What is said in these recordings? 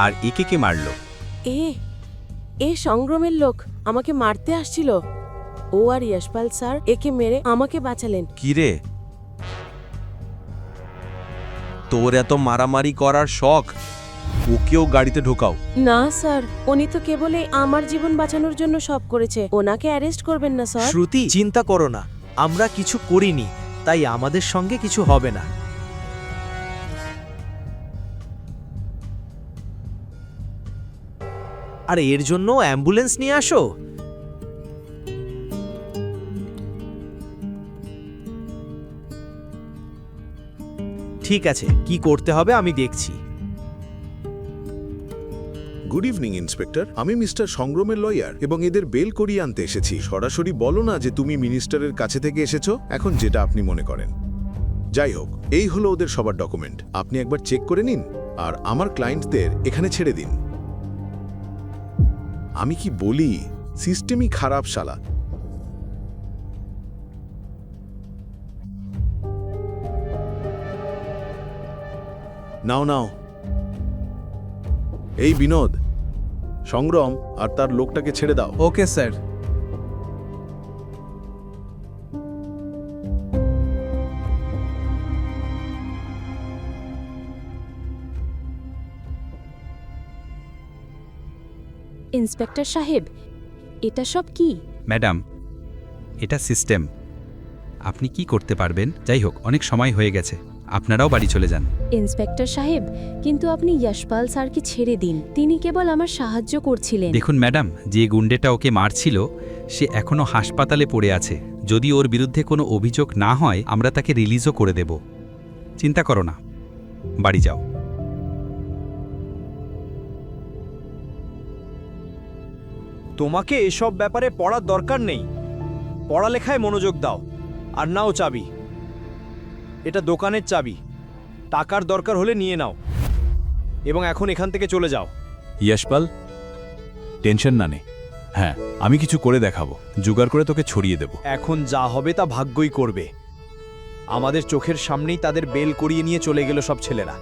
আর একে কে মারল? এ এ সংগ্রামের লোক আমাকে মারতে আসছিল। ও আর যশপাল স্যার একে মেরে আমাকে বাঁচালেন। কি রে, তোর এত মারামারি করার শখ? ওকেও গাড়িতে ঢোকাও। না স্যার, উনি তো কেবলই আমার জীবন বাঁচানোর জন্য সব করেছে। ওনাকে অ্যারেস্ট করবেন না স্যার। শ্রুতি, চিন্তা করো না, আমরা কিছু করিনি, তাই আমাদের সঙ্গে কিছু হবে না। আর এর জন্য অ্যাম্বুলেন্স নিয়ে আসো। ঠিক আছে, কি করতে হবে আমি দেখছি। গুড ইভিনিং ইন্সপেক্টর, আমি মিস্টার সংগ্রামের লয়ার এবং এদের বেল করিয়ে আনতে এসেছি। সরাসরি বলো না যে তুমি মিনিস্টারের কাছে থেকে এসেছো, এখন যেটা আপনি মনে করেন। যাই হোক, এই হলো ওদের সবার ডকুমেন্ট। আপনি একবার চেক করে নিন আর আমার ক্লায়েন্টদের এখানে ছেড়ে দিন। আমি কি বলি, সিস্টেমই খারাপ শালা। নাও নাও। এই বিনোদ, সংগ্রাম আর তার লোকটাকে ছেড়ে দাও। Okay sir. ইন্সপেক্টর সাহেব, এটা সব কি? ম্যাডাম, এটা সিস্টেম। আপনি কি করতে পারবেন? যাই হোক, অনেক সময় হয়ে গেছে, আপনারাও বাড়ি চলে যান। ইন্সপেক্টর সাহেব, কিন্তু আপনি যশপাল স্যারকে ছেড়ে দিন। তিনি কেবল আমার সাহায্য করছিলেন। দেখুন ম্যাডাম, যে গুন্ডেটা ওকে মারছিল সে এখনো হাসপাতালে পড়ে আছে। যদি ওর বিরুদ্ধে কোনো অভিযোগ না হয় আমরা তাকে রিলিজও করে দেব। চিন্তা করো না, বাড়ি যাও। তোমাকে এসব ব্যাপারে পড়ার দরকার নেই। পড়ালেখায় মনোযোগ দাও। আর নাও চাবি। এটা দোকানের চাবি। টাকার দরকার হলে নিয়ে নাও এবং এখন এখান থেকে চলে যাও। যশপাল, টেনশন না নে। হ্যাঁ, আমি কিছু করে দেখাবো, জোগাড় করে তোকে ছড়িয়ে দেব। এখন যা হবে তা ভাগ্যই করবে। আমাদের চোখের সামনেই তাদের বেল করিয়ে নিয়ে চলে গেল সব ছেলেরা।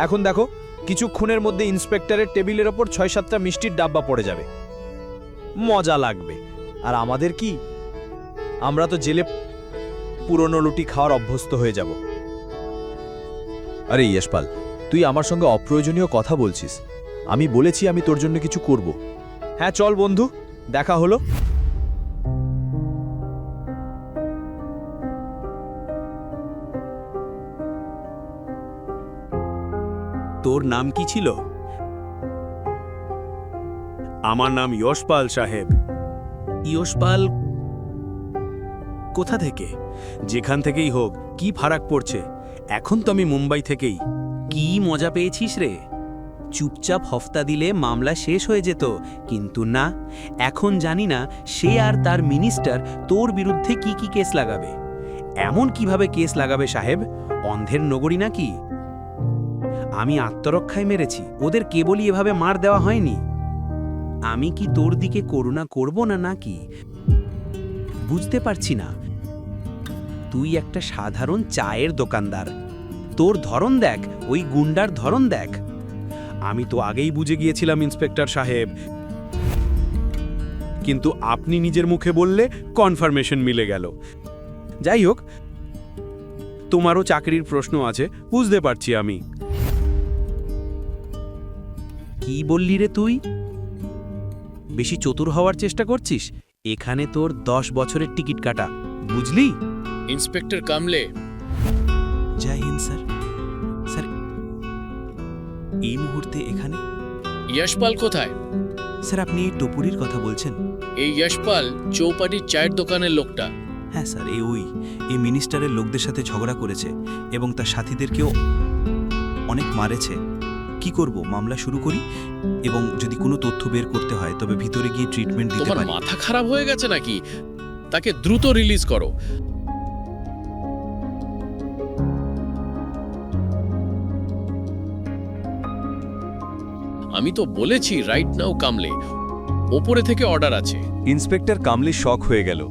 এখন দেখো, কিছুক্ষণের মধ্যে ইন্সপেক্টরের টেবিলের ওপর ৬-৭টা মিষ্টির ডাব্বা পড়ে যাবে। মজা লাগবে। আর আমাদের কি? আমরা তো জেলে পুরনো লুটি খাওয়ার অভ্যস্ত হয়ে যাব। আরে যশপাল, তুই আমার সঙ্গে অপ্রয়োজনীয় কথা বলছিস। আমি বলেছি আমি তোর জন্য কিছু করব। হ্যাঁ চল বন্ধু, দেখা হলো। তোর নাম কি ছিল? আমার নাম যশপাল সাহেব। যশপাল কোথা থেকে? যেখান থেকেই হোক, কি ফারাক পড়ছে? এখন তো আমি মুম্বাই থেকেই। কি মজা পেয়েছিস রে? চুপচাপ হফতা দিলে মামলা শেষ হয়ে যেত, কিন্তু না। এখন জানি না সে আর তার মিনিস্টার তোর বিরুদ্ধে কি কি কেস লাগাবে। এমন কিভাবে কেস লাগাবে সাহেব? অন্ধের নগরী নাকি? আমি আত্মরক্ষায় মেরেছি, ওদের কেবলই এভাবে মার দেওয়া হয়নি। আমি কি তোর দিকে করুণা করব না নাকি? বুঝতে পারছি না। তুই একটা সাধারণ চায়ের দোকানদার, তোর ধরন দেখ, ওই গুন্ডার ধরন দেখ। আমি তো আগেই বুঝে গিয়েছিলাম ইন্সপেক্টর সাহেব, কিন্তু আপনি নিজের মুখে বললে কনফার্মেশন মিলে গেল। যাই হোক, তোমারও চাকরির প্রশ্ন আছে, বুঝতে পারছি আমি। কি বললি রে তুই? বেশি চতুর হওয়ার চেষ্টা করছিস? এখানে তোর 10 বছরের টিকিট কাটা, বুঝলি? ইন্সপেক্টর কামলে। জয় হিন্দ স্যার। স্যার, এই মুহূর্তে এখানে? যশপাল কোথায়? স্যার, আপনি এই টপুরির কথা বলছেন? এই যশপাল চৌপাটির চায়ের দোকানের লোকটা। হ্যাঁ স্যার, এই মিনিস্টারের লোকদের সাথে ঝগড়া করেছে এবং তার সাথীদেরকেও অনেক মারেছে। কি করব, মামলা শুরু করি এবং যদি কোনো তথ্য বের করতে হয় তবে ভিতরে গিয়ে ট্রিটমেন্ট দিতে তোমার পারি। মাথা খারাপ হয়ে গেছে নাকি? তাকে দ্রুত রিলিজ করো। আমি তো বলেছি রাইট নাও কামলে, ওপরে থেকে অর্ডার আছে। ইন্সপেক্টর কামলি শক হয়ে গেল।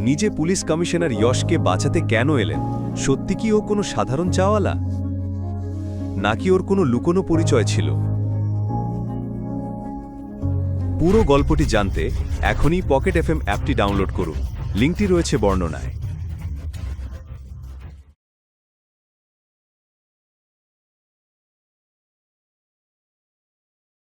নিজে পুলিশ কমিশনার যশকে বাঁচাতে কেন এলেন? সত্যি কি ও কোনো সাধারণ চাওয়ালা, নাকি ওর কোনো লুকোনো পরিচয় ছিল? পুরো গল্পটি জানতে এখনই পকেট এফএম অ্যাপটি ডাউনলোড করুন। লিঙ্কটি রয়েছে বর্ণনায়।